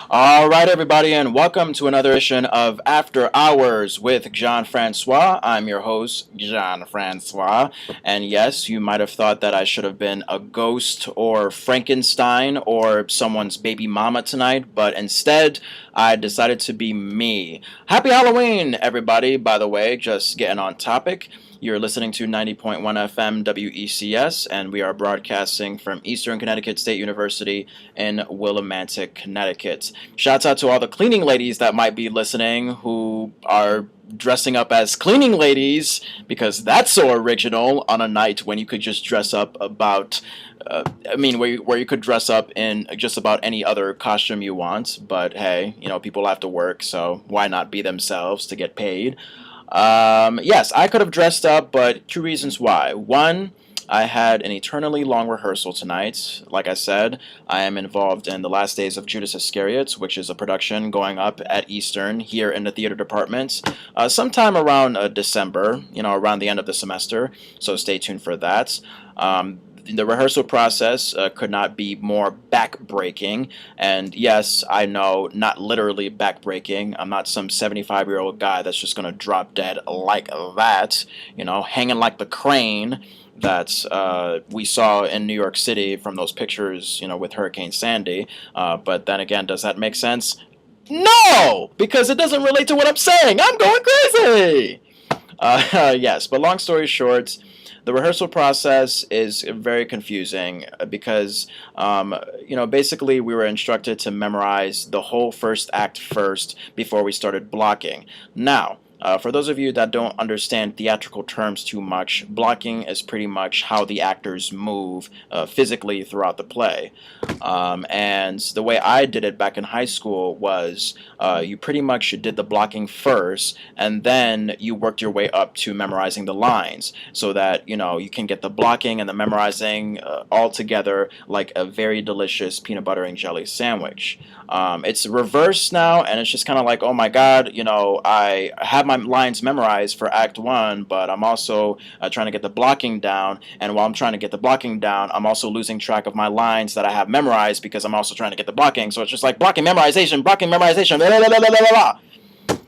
All right, everybody, and welcome to another edition of After Hours with Jon Francois. I'm your host, Jon Francois. And yes, you might have thought that I should have been a ghost or Frankenstein or someone's baby mama tonight, but instead, I decided to be me. Happy Halloween, everybody, by the way, just getting on topic. You're listening to 90.1 FM WECS, and we are broadcasting from Eastern Connecticut State University in Willimantic, Connecticut. Shouts out to all the cleaning ladies that might be listening who are dressing up as cleaning ladies because that's so original on a night when you could just dress up about where you could dress up in just about any other costume you want. But hey, people have to work, so why not be themselves to get paid? Yes, I could have dressed up, but two reasons why. One, I had an eternally long rehearsal tonight. Like I said, I am involved in the last days of Judas Iscariot, which is a production going up at Eastern here in the theater department sometime around December, around the end of the semester. So stay tuned for that. The rehearsal process could not be more back-breaking. And yes, I know, not literally back-breaking. I'm not some 75-year-old guy that's just going to drop dead like that, hanging like the crane that we saw in New York City from those pictures, with Hurricane Sandy. But then again, does that make sense? No! Because it doesn't relate to what I'm saying. I'm going crazy! Yes, but long story short, the rehearsal process is very confusing because, basically we were instructed to memorize the whole first act first before we started blocking. Now, for those of you that don't understand theatrical terms too much, blocking is pretty much how the actors move physically throughout the play. And the way I did it back in high school was you pretty much did the blocking first, and then you worked your way up to memorizing the lines so that, you can get the blocking and the memorizing all together like a very delicious peanut butter and jelly sandwich. It's reversed now, and it's just kind of like, oh my God, I have my lines memorized for Act 1, but I'm also trying to get the blocking down, and while I'm trying to get the blocking down, I'm also losing track of my lines that I have memorized because I'm also trying to get the blocking, so it's just like blocking, memorization, blah, blah, blah, blah, blah, blah.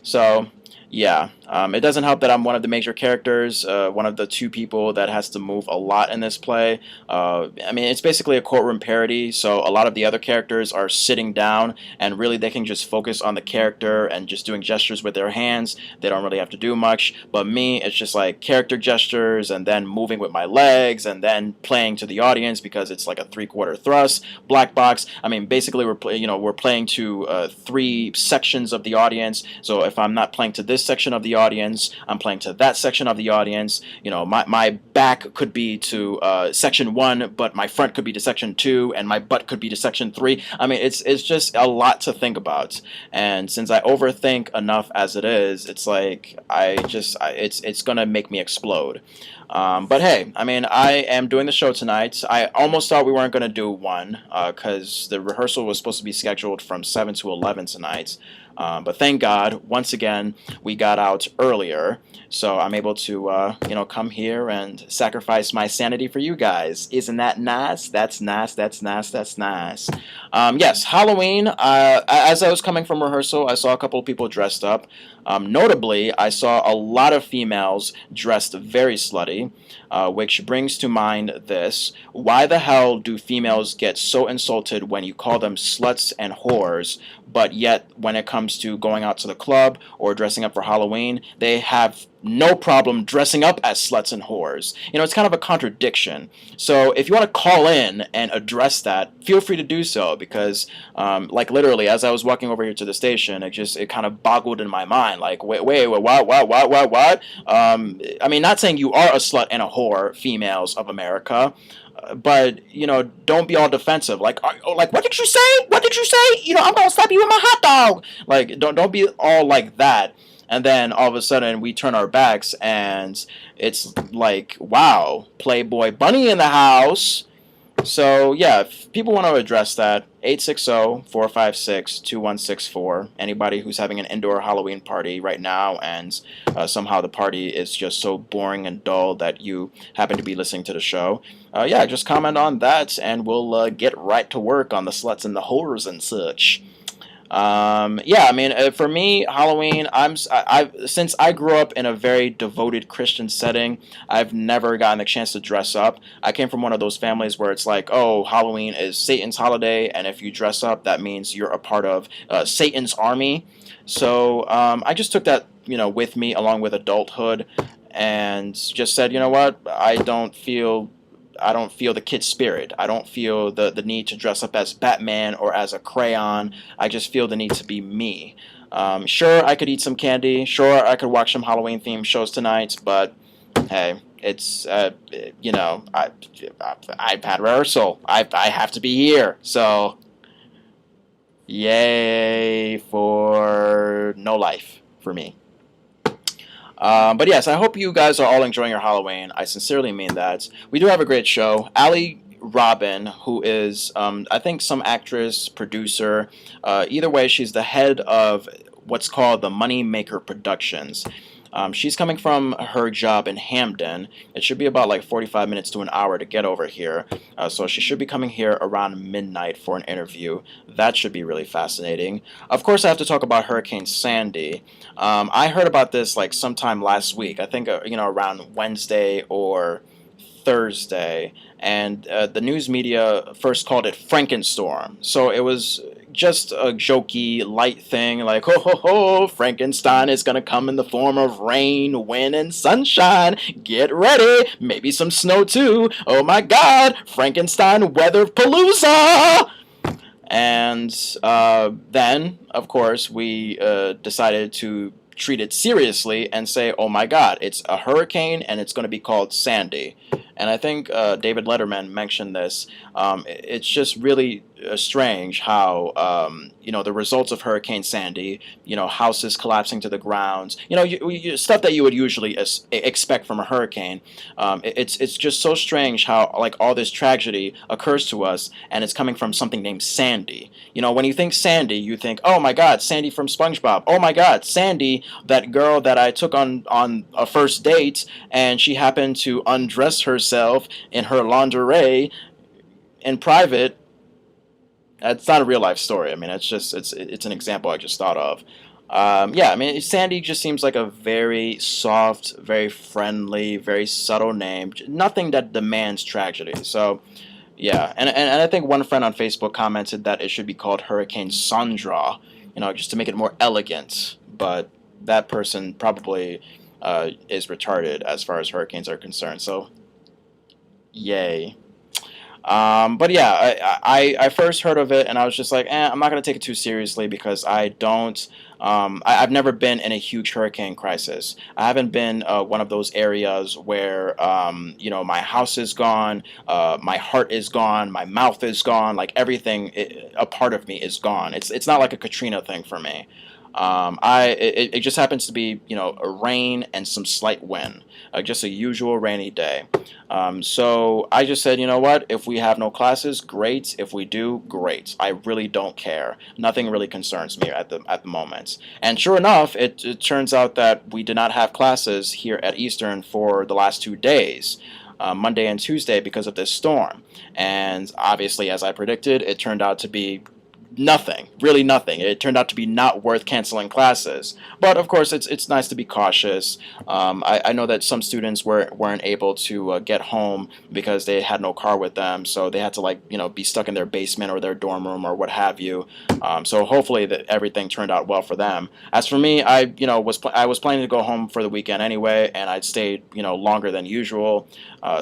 So, yeah, it doesn't help that I'm one of the major characters, one of the two people that has to move a lot in this play. It's basically a courtroom parody, so a lot of the other characters are sitting down, and really they can just focus on the character and just doing gestures with their hands. They don't really have to do much, but me, it's just like character gestures, and then moving with my legs, and then playing to the audience because it's like a three-quarter thrust, black box. Basically we're playing to three sections of the audience, so if I'm not playing to this section of the audience, I'm playing to that section of the audience. My back could be to section 1, but my front could be to section 2, and my butt could be to section 3. It's just a lot to think about, and since I overthink enough as it is, it's like it's gonna make me explode. But hey, I am doing the show tonight. I almost thought we weren't going to do one because the rehearsal was supposed to be scheduled from 7 to 11 tonight. But thank God, once again, we got out earlier. So I'm able to, come here and sacrifice my sanity for you guys. Isn't that nice? That's nice. That's nice. That's nice. Yes, Halloween. As I was coming from rehearsal, I saw a couple of people dressed up. Notably, I saw a lot of females dressed very slutty, which brings to mind this. Why the hell do females get so insulted when you call them sluts and whores, but yet when it comes to going out to the club or dressing up for Halloween, they have no problem dressing up as sluts and whores? It's kind of a contradiction. So if you want to call in and address that, feel free to do so because, literally, as I was walking over here to the station, it kind of boggled in my mind. Like, wait, what? Not saying you are a slut and a whore, females of America, but don't be all defensive. Like, what did you say? What did you say? I'm gonna slap you with my hot dog. Like, don't be all like that. And then all of a sudden we turn our backs and it's like, wow, Playboy Bunny in the house. So yeah, if people want to address that, 860-456-2164. Anybody who's having an indoor Halloween party right now and somehow the party is just so boring and dull that you happen to be listening to the show, just comment on that and we'll get right to work on the sluts and the whores and such. Yeah, I mean, for me, Halloween, since I grew up in a very devoted Christian setting, I've never gotten the chance to dress up. I came from one of those families where it's like, oh, Halloween is Satan's holiday, and if you dress up, that means you're a part of Satan's army. So I just took that, with me along with adulthood, and just said, you know what, I don't feel the kid spirit. I don't feel the need to dress up as Batman or as a crayon. I just feel the need to be me. Sure, I could eat some candy. Sure, I could watch some Halloween themed shows tonight. But hey, it's I've had rehearsal. I have to be here. So yay for no life for me. But yes, I hope you guys are all enjoying your Halloween. I sincerely mean that. We do have a great show. Ali Robin, who is, I think, some actress, producer. Either way, she's the head of what's called the Moneymaker Productions. She's coming from her job in Hamden. It should be about like 45 minutes to an hour to get over here. So she should be coming here around midnight for an interview. That should be really fascinating. Of course, I have to talk about Hurricane Sandy. I heard about this like sometime last week. I think around Wednesday or Thursday, and the news media first called it Frankenstorm. So it was just a jokey, light thing, like, ho ho ho, Frankenstein is gonna come in the form of rain, wind, and sunshine. Get ready, maybe some snow too. Oh my god, Frankenstein weather palooza! And then, of course, we decided to treat it seriously and say, oh my god, it's a hurricane and it's going to be called Sandy. And I think David Letterman mentioned this. It's just really strange how, the results of Hurricane Sandy, houses collapsing to the ground, stuff that you would usually expect from a hurricane. It's just so strange how, like, all this tragedy occurs to us, and it's coming from something named Sandy. When you think Sandy, you think, oh my god, Sandy from SpongeBob. Oh my god, Sandy, that girl that I took on a first date, and she happened to undress herself in her lingerie in private. That's not a real life story. I mean, it's an example I just thought of. Yeah, I mean, Sandy just seems like a very soft, very friendly, very subtle name. Nothing that demands tragedy. So, yeah, and I think one friend on Facebook commented that it should be called Hurricane Sandra, just to make it more elegant. But that person probably is retarded as far as hurricanes are concerned. So, yay. But yeah, I first heard of it and I was just like, I'm not going to take it too seriously because I don't. I've never been in a huge hurricane crisis. I haven't been one of those areas where, my house is gone, my heart is gone, my mouth is gone, like everything, a part of me is gone. It's not like a Katrina thing for me. It just happens to be, a rain and some slight wind, just a usual rainy day. So I just said, you know what? If we have no classes, great. If we do, great. I really don't care. Nothing really concerns me at the moment. And sure enough, it turns out that we did not have classes here at Eastern for the last 2 days. Monday and Tuesday because of this storm. And obviously, as I predicted, it turned out to be nothing, really nothing. It turned out to be not worth canceling classes. But of course, it's nice to be cautious. I know that some students weren't able to get home because they had no car with them, so they had to be stuck in their basement or their dorm room or what have you. So hopefully that everything turned out well for them. As for me, I was planning to go home for the weekend anyway, and I'd stayed longer than usual.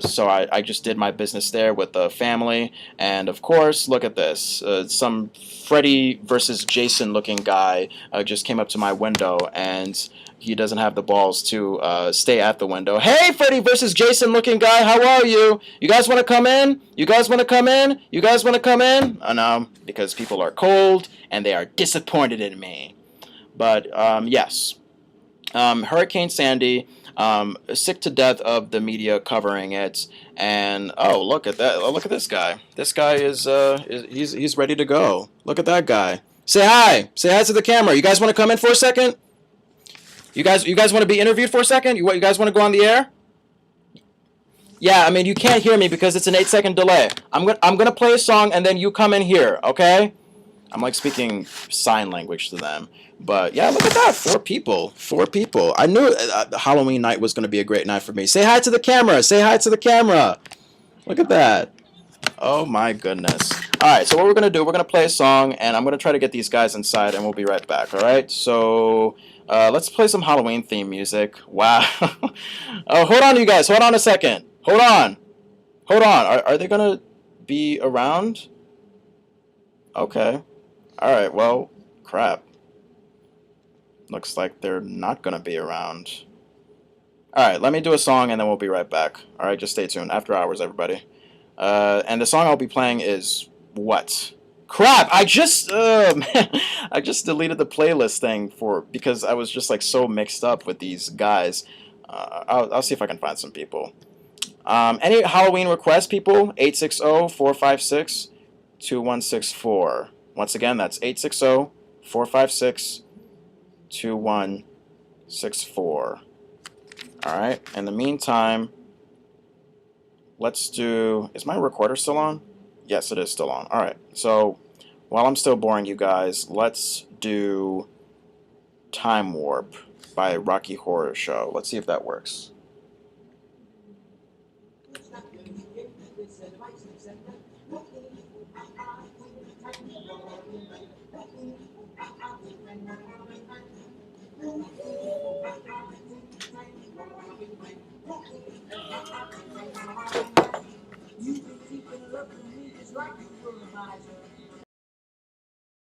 So I just did my business there with the family, and of course, look at this. Some Freddy versus Jason looking guy just came up to my window, and he doesn't have the balls to stay at the window. Hey, Freddy versus Jason looking guy, how are you? You guys want to come in? You guys want to come in? You guys want to come in? Oh, no, because people are cold, and they are disappointed in me. But, yes. Hurricane Sandy, sick to death of the media covering it, and oh, look at that! Oh, look at this guy. This guy is he's ready to go. Look at that guy. Say hi. Say hi to the camera. You guys want to come in for a second? You guys want to be interviewed for a second? You guys want to go on the air? Yeah, I mean you can't hear me because it's an 8-second delay. I'm gonna play a song and then you come in here, okay? I'm like speaking sign language to them. But yeah, look at that. 4 people. 4 people. I knew Halloween night was going to be a great night for me. Say hi to the camera. Say hi to the camera. Look at that. Oh my goodness. Alright, so what we're going to do, we're going to play a song, and I'm going to try to get these guys inside, and we'll be right back, alright? So, let's play some Halloween theme music. Wow. Oh, hold on, you guys. Hold on a second. Hold on. Hold on. Are they going to be around? Okay. Alright, well, crap. Looks like they're not going to be around. Alright, let me do a song, and then we'll be right back. Alright, just stay tuned. After hours, everybody. And the song I'll be playing is what? Crap! I just man, I just deleted the playlist thing because I was just like so mixed up with these guys. I'll see if I can find some people. Any Halloween requests, people? 860-456-2164. Once again, that's 860-456-2164. All right. In the meantime, let's do... Is my recorder still on? Yes, it is still on. All right. So while I'm still boring you guys, let's do Time Warp by Rocky Horror Show. Let's see if that works.